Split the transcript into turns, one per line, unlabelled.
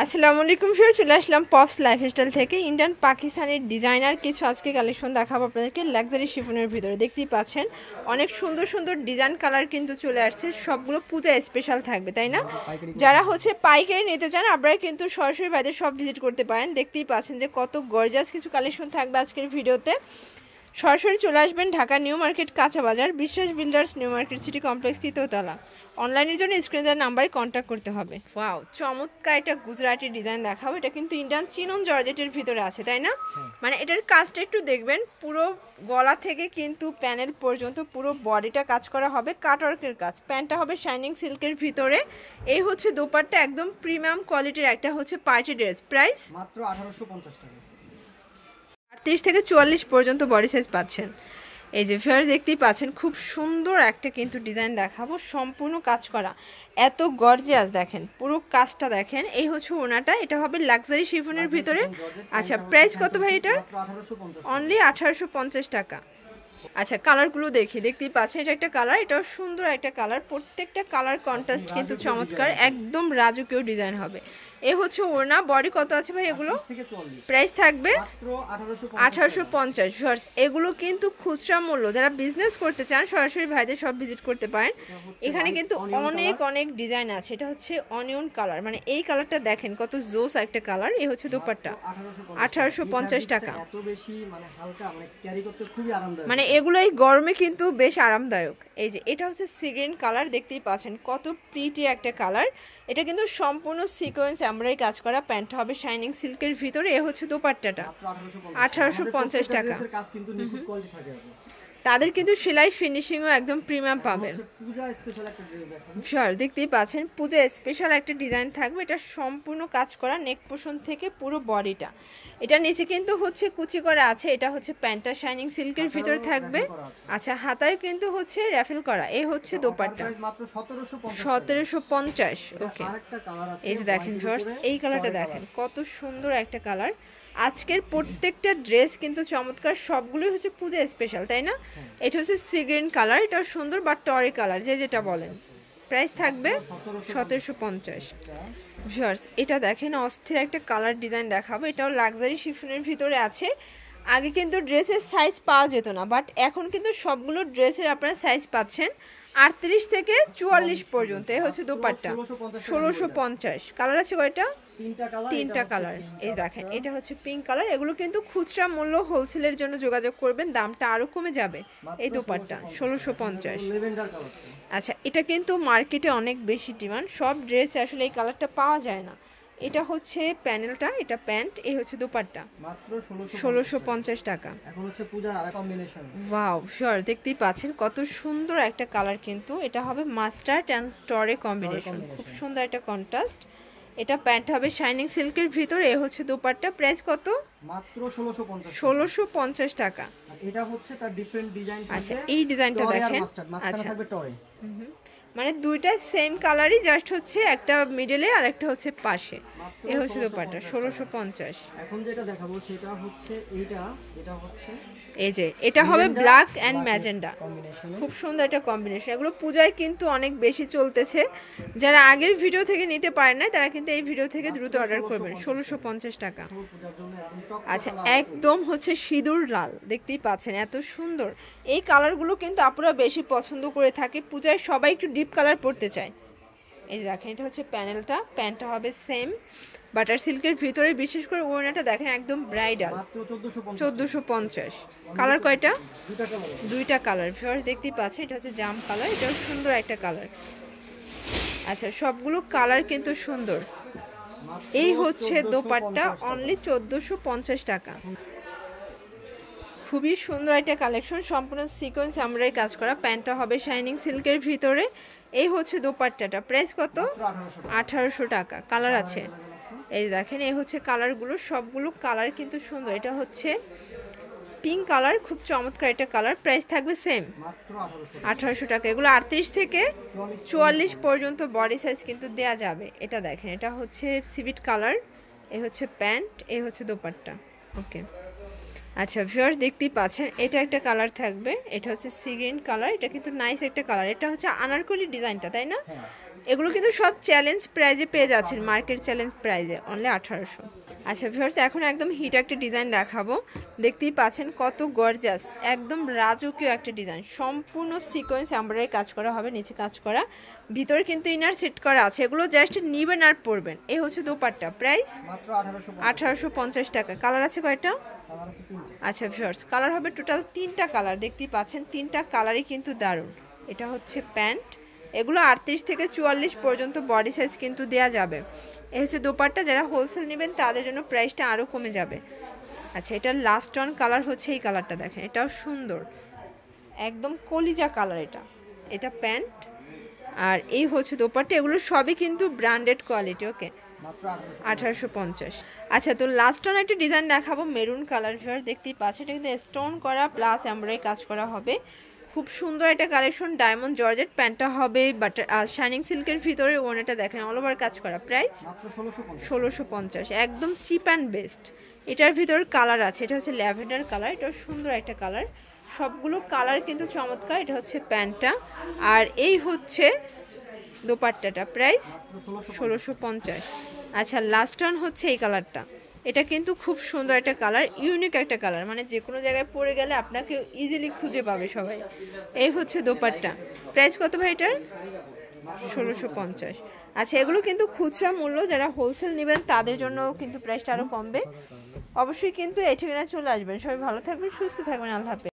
আসসালামু আলাইকুম ফিরে চলে আসলাম পপস লাইফস্টাইল থেকে ইন্ডিয়ান পাকিস্তানের ডিজাইনার কিছু আজকে কালেকশন দেখাবো আপনাদেরকে লাক্সারি শিফনের ভিতরে দেখতেই পাচ্ছেন অনেক সুন্দর সুন্দর ডিজাইন কালার কিন্তু চলে আসছে সবগুলো পূজা স্পেশাল থাকবে তাই না যারা হচ্ছে পাইকারি নিতে চান আপনারা কিন্তু সরাসরি ভাইদের সব ভিজিট করতে পারেন দেখতেই পাচ্ছেন যে কত গর্জাস কিছু কালেকশন থাকবে আজকের ভিডিওতে সরাসরি চলে আসবেন ঢাকা নিউ মার্কেট কাঁচা বাজার Biswas builders new market city complex তৃতীয়তলা অনলাইনের জন্য স্ক্রিনে দেওয়ার নাম্বারে কন্ট্যাক্ট করতে হবে। ওয়াও চমৎকার একটা গুজরাটি ডিজাইন দেখাবো এটা কিন্তু ইন্ডিয়ান চিনন জর্জেটের ভিতরে আছে তাই না মানে এটার কাজটা একটু দেখবেন পুরো গলা থেকে কিন্তু প্যানেল পর্যন্ত পুরো বডিটা কাজ করা হবে কাটওয়ার্কের কাজ প্যান্টটা হবে শাইনিং সিল্কের ভিতরে এই হচ্ছে দোপাট্টা একদম প্রিমিয়াম কোয়ালিটির একটা হচ্ছে পার্টি ড্রেস প্রাইস
মাত্র 1850 টাকা
38 থেকে 44 পর্যন্ত বডি সাইজ পাচ্ছেন। এই যে ফিয়ার্স দেখতেই পাচ্ছেন খুব সুন্দর একটা কিন্তু ডিজাইন দেখাবো সম্পূর্ণ কাজ করা এত গর্জিয়াস দেখেন পুরো কাজটা দেখেন এই হচ্ছে ওনাটা এটা হবে লাক্সারি শিফনের ভিতরে। আচ্ছা প্রাইস কত ভাই এটা? অনলি 1850 টাকা। আচ্ছা কালারগুলো দেখতেই পাচ্ছেন এটা একটা কালার এটাও সুন্দর একটা কালার প্রত্যেকটা কালার কন্ট্রাস্ট কিন্তু চমৎকার একদম রাজকীয় ডিজাইন হবে এ হচ্ছে ওড়না বডি কত আছে ভাই এগুলো প্রাইস থাকবে 1850 এগুলো কিন্তু খুচরা মূল্য যারা বিজনেস করতে চান সরাসরি ভাইদের সব ভিজিট করতে পারেন এখানে কিন্তু অনেক অনেক ডিজাইন আছে এটা হচ্ছে অনিয়ন কালার মানে এই কালারটা দেখেন কত জোস একটা কালার এই হচ্ছে দোপাট্টা 1850 টাকা মানে এগুলো এই গরমে কিন্তু বেশ আরামদায়ক। এই যে এটা হচ্ছে সি গ্রিন কালার দেখতেই পাচ্ছেন কত প্রিটি একটা কালার এটা কিন্তু সম্পূর্ণ সিকোয়েন্স এমব্রয়ডারি কাজ করা প্যান্টটা হবে শাইনিং সিল্কের ভিতরে এ হচ্ছে দোপাট্টাটা 1850 টাকা। তাদের কিন্তু সেলাই ফিনিশিংও একদম প্রিমিয়াম পাবেন শিওর দেখতেই পাচ্ছেন পূজা স্পেশাল একটা ডিজাইন থাকবে এটা সম্পূর্ণ কাজ করা নেক পোর্শন থেকে পুরো বডিটা এটা নিচে কিন্তু হচ্ছে কুচি করা আছে এটা হচ্ছে প্যান্টটা শাইনিং সিল্কের ভিতরে থাকবে আচ্ছা হাতায় কিন্তু হচ্ছে র্যাফেল করা এই হচ্ছে দোপাট্টা 1750 ওকে। এই যে দেখেন ভিউয়ার্স এই কালারটা দেখেন কত সুন্দর একটা কালার আজকের প্রত্যেকটা ড্রেস কিন্তু চমৎকার সবগুলোই হচ্ছে পূজা স্পেশাল তাই না এটা হচ্ছে সি গ্রিন কালার এটাও সুন্দর বা টরি কালার যেটা বলেন প্রাইস থাকবে 1750 ভিউয়ার্স এটা দেখেন অস্থির একটা কালার ডিজাইন দেখাবো এটাও লাক্সারি শিফনের ভিতরে আছে আগে কিন্তু ড্রেসের সাইজ পাওয়া যেত না বাট এখন কিন্তু সবগুলো ড্রেসের আপনারা সাইজ পাচ্ছেন 38 থেকে 44 পর্যন্ত এই হচ্ছে দোপাট্টা 1650 কালার আছে কয়টা তিনটা কালার এই দেখেন এটা হচ্ছে পিঙ্ক কালার এগুলো কিন্তু খুচরা মূল্য হোলসেলের জন্য যোগাযোগ করবেন দামটা আরো কমে যাবে এই দোপাট্টা 1650। আচ্ছা এটা কিন্তু মার্কেটে অনেক বেশি ডিমান্ড সব ড্রেসে আসলে এই কালারটা পাওয়া যায় না এটা হচ্ছে প্যানেলটা এটা প্যান্ট এই হচ্ছে দোপাট্টা
মাত্র
1650 টাকা।
এখন হচ্ছে পূজার আরেক কম্বিনেশন
ওয়াও শিওর দেখতেই পাচ্ছেন কত সুন্দর একটা কালার কিন্তু এটা হবে মাস্টার্ড অ্যান্ড টরে কম্বিনেশন খুব সুন্দর একটা কন্ট্রাস্ট এটা প্যান্ট হবে শাইনিং সিল্কের ভিতরে এ হচ্ছে দোপাট্টা প্রাইস কত
মাত্র
1650 টাকা।
এটা হচ্ছে তার ডিফারেন্ট ডিজাইন
আচ্ছা এই ডিজাইনটা দেখেন
আচ্ছা থাকবে টরে
মানে দুইটা সেম কালারই জাস্ট হচ্ছে একটা মিডলে আর একটা হচ্ছে পাশে এই হচ্ছে দোপাট্টা 1650।
এখন যেটা দেখাবো সেটা হচ্ছে এটা হচ্ছে
এই যে এটা হবে ব্ল্যাক অ্যান্ড ম্যাজেন্ডা খুব সুন্দর একটা কম্বিনেশন এগুলো পূজায় কিন্তু অনেক বেশি চলতেছে যারা আগের ভিডিও থেকে নিতে পারেন না তারা কিন্তু এই ভিডিও থেকে দ্রুত অর্ডার করবেন 1650 টাকা। আচ্ছা একদম হচ্ছে সিঁদুর লাল দেখতেই পাচ্ছেন এত সুন্দর এই কালারগুলো কিন্তু আপুরা বেশি পছন্দ করে থাকে পূজায় সবাই একটু ডিপ কালার পরতে চায় এই দেখেন এটা হচ্ছে প্যানেলটা প্যান্টটা হবে সেম বাটার সিল্কের ভিতরে বিশেষ করে ওড়নাটা দেখেন একদম ব্রাইডাল 1450 কালার কয়টা দুইটা কালার ভিউয়ার্স দেখতেই পাচ্ছেন এটা হচ্ছে জাম কালার এটাও সুন্দর একটা কালার আচ্ছা সবগুলো কালার কিন্তু সুন্দর এই হচ্ছে দোপাট্টা অনলি 1450 টাকা খুবই সুন্দর একটা কালেকশন সম্পূর্ণ সিকোয়েন্স আমরাই কাজ করা প্যান্টটা হবে শাইনিং সিল্কের ভিতরে এই হচ্ছে দোপাট্টাটা প্রাইস কত 1800 টাকা কালার আছে এই দেখেন এই হচ্ছে কালারগুলো সবগুলো কালার কিন্তু সুন্দর এটা হচ্ছে পিঙ্ক কালার খুব চমৎকার একটা কালার প্রাইস থাকবে সেম 1800 টাকা এগুলো 38 থেকে 44 পর্যন্ত বডি সাইজ কিন্তু দেয়া যাবে এটা দেখেন এটা হচ্ছে সিভিট কালার এই হচ্ছে প্যান্ট এই হচ্ছে দোপাট্টা ওকে। আচ্ছা ভিউয়ার্স দেখতেই পাচ্ছেন এটা একটা কালার থাকবে এটা হচ্ছে সি গ্রিন কালার এটা কিন্তু নাইস একটা কালার এটা হচ্ছে আনারকলি ডিজাইনটা তাই না এগুলো কিন্তু সব চ্যালেঞ্জ প্রাইজে পেয়ে যাচ্ছেন, মার্কেট চ্যালেঞ্জ প্রাইজে, অনলি 1800। আচ্ছা ভিউয়ার্স, এখন একদম হিট একটা ডিজাইন দেখাবো। দেখতেই পাচ্ছেন কত গর্জাস, একদম রাজকীয় একটা ডিজাইন, সম্পূর্ণ সিকোয়েন্স এমব্রয়ডারি কাজ করা হবে, নিচে কাজ করা, ভিতরে কিন্তু ইনার সেট করা আছে। এগুলো জাস্ট নিবেন আর পরবেন। এই হচ্ছে দোপাট্টা, প্রাইস
মাত্র
1850 টাকা। কালার আছে কয়টা?
কালার আছে 3টা।
আচ্ছা ভিউয়ার্স, কালার হবে টোটাল 3টা কালার। দেখতেই পাচ্ছেন 3টা কালারই কিন্তু দারুণ। এটা হচ্ছে প্যান্ট, এগুলো 38 থেকে 44 পর্যন্ত বডি সাইজ কিন্তু দেয়া যাবে। এই হচ্ছে দোপাট্টা, যারা হোলসেল নেবেন তাদের জন্য প্রাইসটা আরও কমে যাবে। আচ্ছা, এটার লাস্ট অন কালার হচ্ছে এই কালারটা, দেখেন এটাও সুন্দর, একদম কলিজা কালার। এটা প্যান্ট আর এই হচ্ছে দোপাট্টা। এগুলো সবই কিন্তু ব্র্যান্ডেড কোয়ালিটি। ওকে,
মাত্র
1850। আচ্ছা, তো লাস্ট অন একটা ডিজাইন দেখাবো, মেরুন কালার। ভিউয়ার্স দেখতেই পাচ্ছেন, এটা কিন্তু স্টোন করা প্লাস এমব্রয়ডারি কাজ করা হবে। খুব সুন্দর একটা কালেকশন, ডায়মন্ড জর্জেট প্যান্টটা হবে, বাটার শাইনিং সিল্কের ভিতরে ওনাটা দেখেন অল ওভার কাজ করা। প্রাইস
মাত্র 1650।
1650, একদম চিপ অ্যান্ড বেস্ট। এটার ভিতর কালার আছে, এটা হচ্ছে ল্যাভেন্ডার কালার, এটা সুন্দর একটা কালার, সবগুলো কালার কিন্তু চমৎকার। এটা হচ্ছে প্যান্টটা আর এই হচ্ছে দোপাট্টাটা, প্রাইস 1650। আচ্ছা, লাস্ট ওয়ান হচ্ছে এই কালারটা, এটা কিন্তু খুব সুন্দর একটা কালার, ইউনিক একটা কালার, মানে যে কোনো জায়গায় পরে গেলে আপনাকে ইজিলি খুঁজে পাবে সবাই। এই হচ্ছে দোপাট্টা, প্রাইস কত ভাই এটার? 1650। আচ্ছা, এগুলো কিন্তু খুচরা মূল্য, যারা হোলসেল নেবেন তাদের জন্য কিন্তু প্রাইসটা আরও কমবে। অবশ্যই কিন্তু এই ঠিকানায় চলে আসবেন। সবাই ভালো থাকবেন, সুস্থ থাকবেন, আল্লাহ হাফেজ।